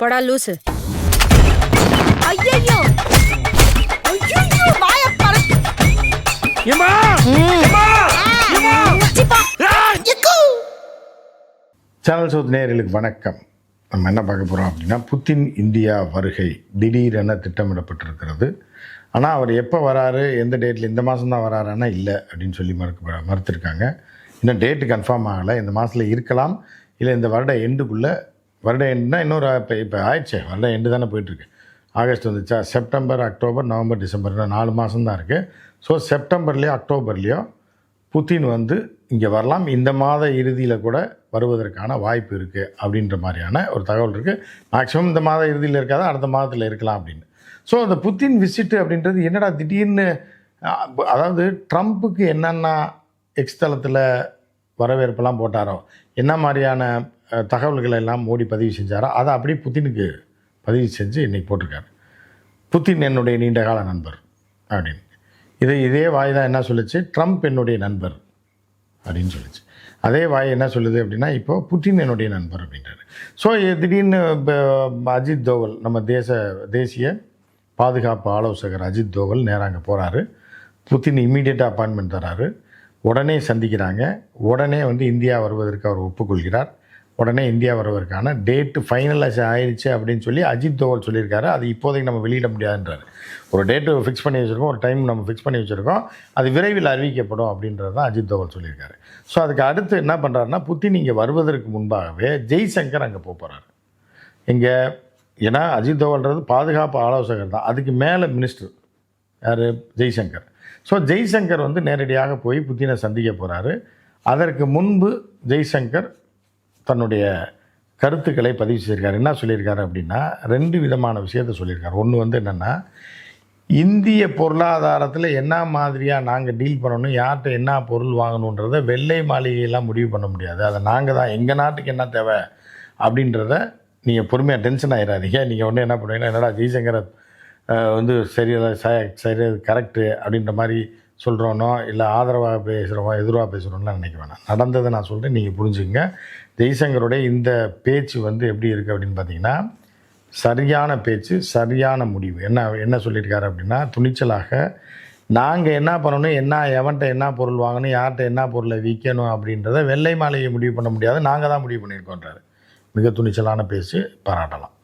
போடா லூசு. ஐயையோ ஐயையோ வாய பற. ஏம்மா ஏம்மா ஏம்மா சிப்பா யக்கு. சேனல் சவுத் நேயர்களுக்கு வணக்கம். நம்ம என்ன பார்க்க போகிறோம் அப்படின்னா, புத்தின் இந்தியா வருகை திடீரென திட்டமிடப்பட்டிருக்கிறது. ஆனால் அவர் எப்போ வராரு, எந்த டேட்டில், இந்த மாதம் தான் வராருன்னா இல்லை அப்படின்னு சொல்லி மறுத்திருக்காங்க. இன்னும் டேட்டு கன்ஃபார்ம் ஆகலை. இந்த மாதத்தில் இருக்கலாம், இல்லை இந்த வருட எண்டுக்குள்ளே. வருட எண்டுனா இன்னொரு இப்போ ஆயிடுச்சு, வருட எண்டு தானே போயிட்டுருக்கு. ஆகஸ்ட் வந்துச்சா, செப்டம்பர், அக்டோபர், நவம்பர், டிசம்பர் 4 மாதம் தான் இருக்குது. ஸோ செப்டம்பர்லேயோ அக்டோபர்லேயோ புத்தின் வந்து இங்கே வரலாம். இந்த மாத இறுதியில் கூட வருவதற்கான வாய்ப்பு இருக்குது அப்படின்ற மாதிரியான ஒரு தகவல் இருக்குது. மேக்ஸிமம் இந்த மாத இறுதியில் இருக்காது, அடுத்த மாதத்தில் இருக்கலாம் அப்படின்னு. ஸோ அந்த புத்தின் விசிட்டு அப்படின்றது என்னடா திடீர்னு, அதாவது ட்ரம்ப்புக்கு என்னென்ன எக்ஸ் தளத்தில் வரவேற்பெல்லாம் போட்டாரோ, என்ன மாதிரியான தகவல்களை எல்லாம் மோடி பதிவு செஞ்சாரோ, அதை அப்படியே புத்தினுக்கு பதிவு செஞ்சு இன்றைக்கி போட்டிருக்காரு. புத்தின் என்னுடைய நீண்டகால நண்பர் அப்படின்னு. இதே வாய் தான் என்ன சொல்லுச்சு, ட்ரம்ப் என்னுடைய நண்பர் அப்படின்னு சொல்லிச்சு. அதே வாய் என்ன சொல்லுது அப்படின்னா, இப்போது புட்டின் என்னுடைய நண்பர் அப்படின்றாரு. ஸோ திடீர்னு அஜித் தோவல், நம்ம தேசிய பாதுகாப்பு ஆலோசகர் அஜித் தோவல் நேராக அங்கே போகிறாரு. புத்தின் இம்மீடியட்டாக அப்பாயின்மெண்ட் தராரு. உடனே சந்திக்கிறாங்க. உடனே வந்து இந்தியா வருவதற்கு அவர் ஒப்புக்கொள்கிறார். உடனே இந்தியா வருவதற்கான டேட்டு ஃபைனலைஸ் ஆயிடுச்சு அப்படின்னு சொல்லி அஜித் தோவல் சொல்லியிருக்காரு. அது இப்போதைக்கு நம்ம வெளியிட முடியாதுன்றார். ஒரு டேட்டு ஃபிக்ஸ் பண்ணி வச்சுருக்கோம், ஒரு டைம் நம்ம ஃபிக்ஸ் பண்ணி வச்சுருக்கோம், அது விரைவில் அறிவிக்கப்படும் அப்படின்றது தான் அஜித் தோவல் சொல்லியிருக்காரு. ஸோ அதுக்கு அடுத்து என்ன பண்ணுறாருன்னா, புத்தின் இங்கே வருவதற்கு முன்பாகவே ஜெய்சங்கர் அங்கே போகிறாரு. இங்கே ஏன்னா அஜித் தோவல்ன்றது பாதுகாப்பு ஆலோசகர் தான், அதுக்கு மேலே மினிஸ்டர் யார், ஜெய்சங்கர். ஸோ ஜெய்சங்கர் வந்து நேரடியாக போய் புத்தினை சந்திக்க போகிறாரு. அதற்கு முன்பு ஜெய்சங்கர் தன்னுடைய கருத்துக்களை பதிவு செய்திருக்காரு. என்ன சொல்லியிருக்காரு அப்படின்னா, 2 விதமான விஷயத்தை சொல்லியிருக்காரு. ஒன்று வந்து என்னென்னா, இந்திய பொருளாதாரத்தில் என்ன மாதிரியாக நாங்கள் டீல் பண்ணணும், யார்கிட்ட என்ன பொருள் வாங்கணுன்றதை வெள்ளை மாளிகையெல்லாம் முடிவு பண்ண முடியாது. அதை நாங்கள் தான், எங்கள் நாட்டுக்கு என்ன தேவை அப்படின்றத நீங்கள் பொறுமையாக டென்ஷன் ஆகிடாதீங்க. நீங்கள் ஒன்று என்ன பண்ணுவீங்கன்னா, என்னடா ஜெய்சங்கரை வந்து சரி கரெக்டு அப்படின்ற மாதிரி சொல்கிறோனோ, இல்லை ஆதரவாக பேசுகிறோமோ எதிர்வாக பேசுகிறோம்லாம் நினைக்க வேணாம். நடந்ததை நான் சொல்கிறேன், நீங்கள் புரிஞ்சுங்க. ஜெய்சங்கருடைய இந்த பேச்சு வந்து எப்படி இருக்குது அப்படின்னு பார்த்தீங்கன்னா, சரியான பேச்சு, சரியான முடிவு. என்ன சொல்லியிருக்காரு அப்படின்னா, துணிச்சலாக நாங்கள் என்ன பண்ணணும், எவன்கிட்ட என்ன பொருள் வாங்கணும், யார்கிட்ட என்ன பொருளை விற்கணும் அப்படின்றத வெள்ளை மாளிகை முடிவு பண்ண முடியாது, நாங்கள் தான் முடிவு பண்ணியிருக்கோன்றாரு. மிக துணிச்சலான பேச்சு, பாராட்டலாம்.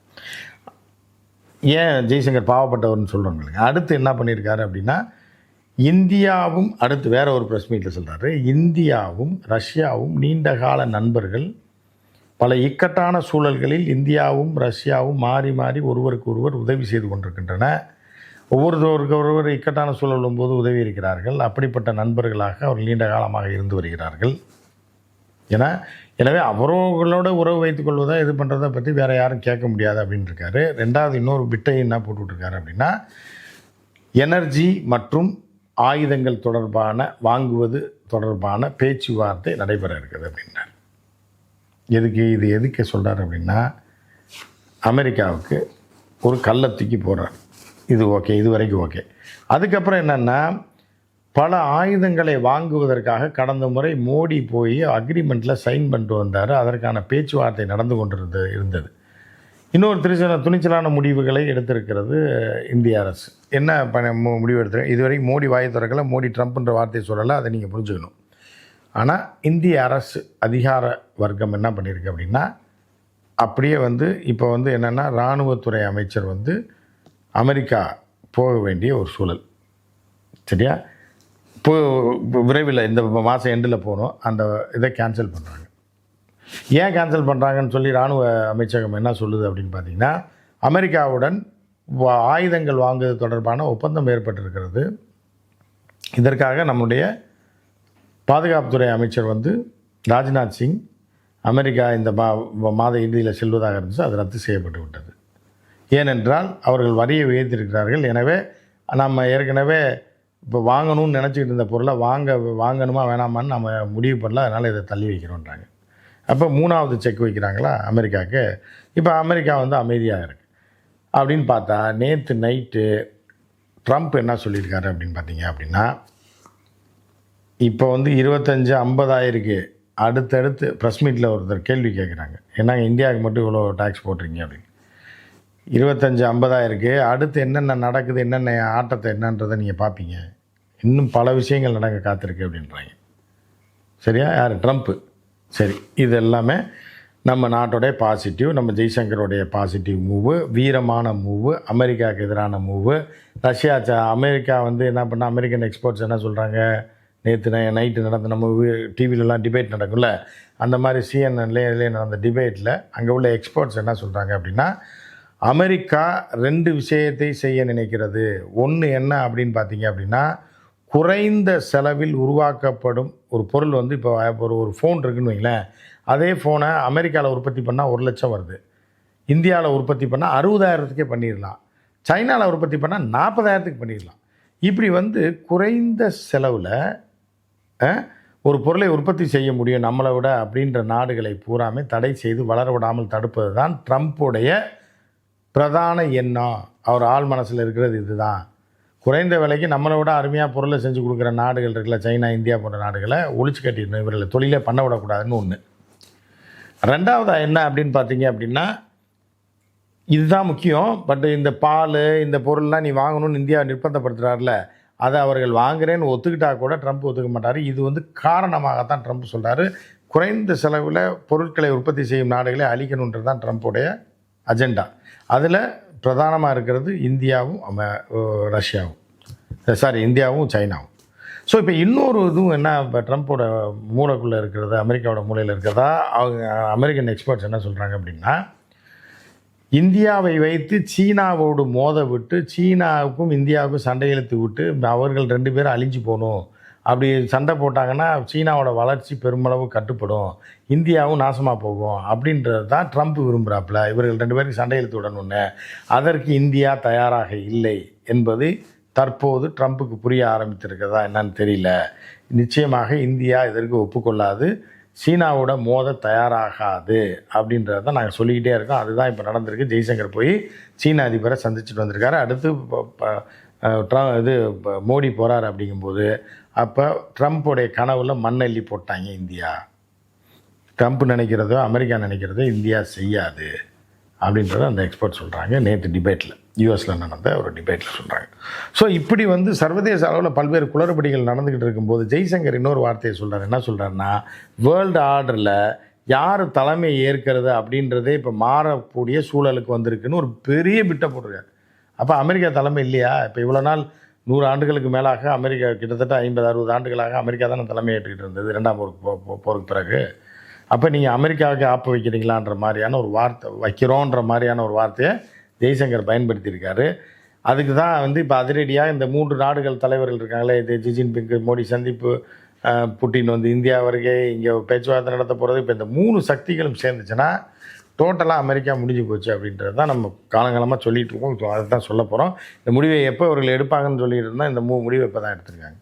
ஏன் ஜெய்சங்கர் பாவப்பட்டவர்னு சொல்கிறோங்களுக்கு. அடுத்து என்ன பண்ணியிருக்காரு அப்படின்னா, இந்தியாவும், அடுத்து வேற ஒரு ப்ரெஸ் மீட்டில் சொல்கிறாரு, இந்தியாவும் ரஷ்யாவும் நீண்டகால நண்பர்கள். பல இக்கட்டான சூழல்களில் இந்தியாவும் ரஷ்யாவும் மாறி மாறி ஒருவருக்கு ஒருவர் உதவி செய்து கொண்டிருக்கின்றன. ஒவ்வொருவருக்கு இக்கட்டான சூழலும் போது உதவி இருக்கிறார்கள். அப்படிப்பட்ட நண்பர்களாக அவர்கள் நீண்ட காலமாக இருந்து வருகிறார்கள். எனவே அவர்களோட உறவு வைத்துக் கொள்வதை இது பண்ணுறதை பற்றி வேறு யாரும் கேட்க முடியாது அப்படின்னு இருக்காரு. ரெண்டாவது இன்னொரு பிட்டை என்ன போட்டுட்ருக்காரு அப்படின்னா, எனர்ஜி மற்றும் ஆயுதங்கள் தொடர்பான வாங்குவது தொடர்பான பேச்சுவார்த்தை நடைபெற இருக்குது அப்படின்னார். எதுக்கு சொல்கிறார் அப்படின்னா, அமெரிக்காவுக்கு ஒரு கள்ளத்தூக்கி போடுறார். இது ஓகே, இது வரைக்கும் ஓகே. அதுக்கப்புறம் என்னென்னா, பல ஆயுதங்களை வாங்குவதற்காக கடந்த முறை மோடி போய் அக்ரிமெண்ட்டில் சைன் பண்ணிட்டு வந்தார். அதற்கான பேச்சுவார்த்தை நடந்து இருந்தது. இன்னொரு துணிச்சலான முடிவுகளை எடுத்திருக்கிறது இந்திய அரசு. என்ன முடிவு எடுத்துருக்க, இதுவரைக்கும் மோடி வாயை திறக்கலை, மோடி ட்ரம்ப்ன்ற வார்த்தையை சொல்லலை, அதை நீங்கள் புரிஞ்சுக்கணும். ஆனால் இந்திய அரசு அதிகார வர்க்கம் என்ன பண்ணியிருக்கு அப்படின்னா, அப்படியே வந்து இப்போ வந்து என்னென்னா, இராணுவத்துறை அமைச்சர் வந்து அமெரிக்கா போக வேண்டிய ஒரு சூழல். சரியா, இப்போ விரைவில் இந்த மாதம் எண்டில் போகணும், அந்த இதை கேன்சல் பண்ணுறாங்க. ஏன் கேன்சல் பண்ணுறாங்கன்னு சொல்லி இராணுவ அமைச்சகம் என்ன சொல்லுது அப்படின்னு பார்த்தீங்கன்னா, அமெரிக்காவுடன் ஆயுதங்கள் வாங்குவது தொடர்பான ஒப்பந்தம் ஏற்பட்டிருக்கிறது. இதற்காக நம்முடைய பாதுகாப்புத்துறை அமைச்சர் வந்து ராஜ்நாத் சிங் அமெரிக்கா இந்த மாத இறுதியில் செல்வதாக இருந்துச்சு, அது ரத்து செய்யப்பட்டு விட்டது. ஏனென்றால் அவர்கள் வரியை உயர்த்தியிருக்கிறார்கள். எனவே நம்ம ஏற்கனவே இப்போ வாங்கணும்னு நினச்சிக்கிட்டு இருந்த பொருளை வாங்கணுமா வேணாமான்னு நம்ம முடிவு பண்ணல, அதனால் இதை தள்ளி வைக்கிறோன்றாங்க. அப்போ 3வது செக் வைக்கிறாங்களா அமெரிக்காவுக்கு. இப்போ அமெரிக்கா வந்து அமைதியாக இருக்குது அப்படின்னு பார்த்தா, நேற்று நைட்டு ட்ரம்ப் என்ன சொல்லியிருக்காரு அப்படின்னு பார்த்தீங்க அப்படின்னா, இப்போ வந்து 25-50 ஆயிருக்கு. அடுத்தடுத்து ப்ரெஸ் மீட்டில் ஒருத்தர் கேள்வி கேட்குறாங்க, என்னங்க இந்தியாவுக்கு மட்டும் இவ்வளோ டேக்ஸ் போட்டிருக்கீங்க அப்படின்னு. 25-50 இருக்குது. அடுத்து என்னென்ன நடக்குது, என்னென்ன ஆட்டத்தை என்னன்றதை நீங்கள் பார்ப்பீங்க. இன்னும் பல விஷயங்கள் நடக்க காத்திருக்கு அப்படின்றாங்க. சரியா? யார்? ட்ரம்ப்பு. சரி, இது எல்லாமே நம்ம நாட்டோடைய பாசிட்டிவ், நம்ம ஜெய்சங்கருடைய பாசிட்டிவ் மூவு, வீரமான மூவு, அமெரிக்காவுக்கு எதிரான மூவு. அமெரிக்கா வந்து என்ன பண்ணால் அமெரிக்கன் எக்ஸ்போர்ட்ஸ் என்ன சொல்கிறாங்க, நேற்று நைட்டு நடந்த நம்ம டிவிலலாம் டிபேட் நடக்கும்ல, அந்த மாதிரி சிஎன்என்லேயே நடந்த டிபேட்டில் அங்கே உள்ள எக்ஸ்பர்ட்ஸ் என்ன சொல்கிறாங்க அப்படின்னா, அமெரிக்கா 2 விஷயத்தை செய்ய நினைக்கிறது. ஒன்று என்ன அப்படின்னு பார்த்தீங்க அப்படின்னா, குறைந்த செலவில் உருவாக்கப்படும் ஒரு பொருள் வந்து இப்போ ஒரு ஃபோன் இருக்குன்னு வைங்களேன், அதே ஃபோனை அமெரிக்காவில் உற்பத்தி பண்ணால் 1 லட்சம் வருது, இந்தியாவில் உற்பத்தி பண்ணால் 60,000த்துக்கே பண்ணிடலாம், சைனாவில் உற்பத்தி பண்ணால் 40,000த்துக்கு பண்ணிடலாம். இப்படி வந்து குறைந்த செலவில் ஒரு பொருளை உற்பத்தி செய்ய முடியும் நம்மளை விட அப்படின்ற நாடுகளை பூராமே தடை செய்து வளர விடாமல் தடுப்பது தான் ட்ரம்ப்புடைய பிரதான எண்ணம். அவர் ஆள் மனசில் இருக்கிறது இதுதான். குறைந்த விலைக்கு நம்மளை விட அருமையாக பொருளை செஞ்சு கொடுக்குற நாடுகள் இருக்குல்ல, சைனா, இந்தியா போன்ற நாடுகளை ஒழிச்சு கட்டிடணும், இவர்களை தொழிலே பண்ண விடக்கூடாதுன்னு ஒன்று. ரெண்டாவதாக என்ன அப்படின்னு பார்த்தீங்க அப்படின்னா, இதுதான் முக்கியம். பட் இந்த பால், இந்த பொருள்லாம் நீ வாங்கணும்னு இந்தியா நிர்பந்தப்படுத்துகிறார்ல, அதை அவர்கள் வாங்குறேன்னு ஒத்துக்கிட்டா கூட ட்ரம்ப் ஒத்துக்க மாட்டார். இது வந்து காரணமாகத்தான் ட்ரம்ப் சொல்கிறாரு, குறைந்த செலவில் பொருட்களை உற்பத்தி செய்யும் நாடுகளை அழிக்கணுன்றது தான் ட்ரம்ப்புடைய அஜெண்டா. அதில் பிரதானமாக இருக்கிறது இந்தியாவும் இந்தியாவும் சைனாவும். ஸோ இப்போ இன்னொரு இதுவும் என்ன, இப்போ ட்ரம்ப்போட மூளைக்குள்ளே இருக்கிறது, அமெரிக்காவோட மூலையில் இருக்கிறதா அவங்க அமெரிக்கன் எக்ஸ்பர்ட்ஸ் என்ன சொல்கிறாங்க அப்படின்னா, இந்தியாவை வைத்து சீனாவோடு மோத விட்டு சீனாவுக்கும் இந்தியாவுக்கும் சண்டை இழுத்து விட்டு அவர்கள் 2 பேரும் அழிஞ்சு போகணும். அப்படி சண்டை போட்டாங்கன்னா சீனாவோட வளர்ச்சி பெருமளவு கட்டுப்படும், இந்தியாவும் நாசமாக போகும் அப்படின்றது தான் ட்ரம்ப் விரும்புகிறாப்புல. இவர்கள் 2 பேருக்கு சண்டை இழுத்து விடணுன்னு. அதற்கு இந்தியா தயாராக இல்லை என்பது தற்போது ட்ரம்ப்புக்கு புரிய ஆரம்பித்திருக்கிறதா என்னன்னு தெரியல. நிச்சயமாக இந்தியா இதற்கு ஒப்புக்கொள்ளாது, சீனாவோட மோத தயாராகாது அப்படின்றத தான் நாங்கள் சொல்லிக்கிட்டே இருக்கோம். அதுதான் இப்போ நடந்திருக்கு. ஜெய்சங்கர் போய் சீன அதிபரை சந்திச்சுட்டு வந்திருக்காரு. அடுத்து மோடி போகிறார். அப்படிங்கும்போது அப்போ ட்ரம்ப்புடைய கனவுல மண்ணெல்லி போட்டாங்க இந்தியா. ட்ரம்ப் நினைக்கிறதோ அமெரிக்கா நினைக்கிறதோ இந்தியா செய்யாது அப்படின்றத அந்த எக்ஸ்பர்ட் சொல்கிறாங்க. நேற்று டிபேட்டில், யூஎஸில் நடந்த ஒரு டிபேட்டில் சொல்கிறாங்க. ஸோ இப்படி வந்து சர்வதேச அளவில் பல்வேறு குளறுபடிகள் நடந்துக்கிட்டு இருக்கும்போது ஜெய்சங்கர் இன்னொரு வார்த்தையை சொல்கிறார். என்ன சொல்கிறாருன்னா, வேர்ல்டு ஆர்டரில் யார் தலைமை ஏற்கிறது அப்படின்றதே இப்போ மாறக்கூடிய சூழலுக்கு வந்திருக்குன்னு ஒரு பெரிய பிட்டை போட்டிருக்காரு. அப்போ அமெரிக்கா தலைமை இல்லையா? இப்போ இவ்வளோ நாள் 100 ஆண்டுகளுக்கு மேலாக அமெரிக்கா, கிட்டத்தட்ட 50-60 ஆண்டுகளாக அமெரிக்கா தானே தலைமை ஏற்றுக்கிட்டு இருந்தது 2ஆம் போருக்கு பிறகு. அப்போ நீங்கள் அமெரிக்காவுக்கு ஆப்பு வைக்கிறீங்களான்ற மாதிரியான ஒரு வார்த்தை, வைக்கிறோன்ற மாதிரியான ஒரு வார்த்தையை ஜெய்சங்கர் பயன்படுத்தியிருக்காரு. அதுக்கு தான் வந்து இப்போ அதிரடியாக இந்த 3 நாடுகள் தலைவர்கள் இருக்காங்களே, இது ஜி ஜின்பிங், மோடி சந்திப்பு, புட்டின் வந்து இந்தியா வருகை, இங்கே பேச்சுவார்த்தை நடத்த போகிறது. இப்போ இந்த 3 சக்திகளும் சேர்ந்துச்சுன்னா டோட்டலாக அமெரிக்கா முடிஞ்சு போச்சு அப்படின்றது தான் நம்ம காலங்காலமாக சொல்லிகிட்டு இருக்கோம். அதை தான் சொல்ல போகிறோம். இந்த முடிவை எப்போ அவர்கள் எடுப்பாங்கன்னு சொல்லிட்டு இருந்தால் இந்த முடிவை இப்போ தான் எடுத்திருக்காங்க.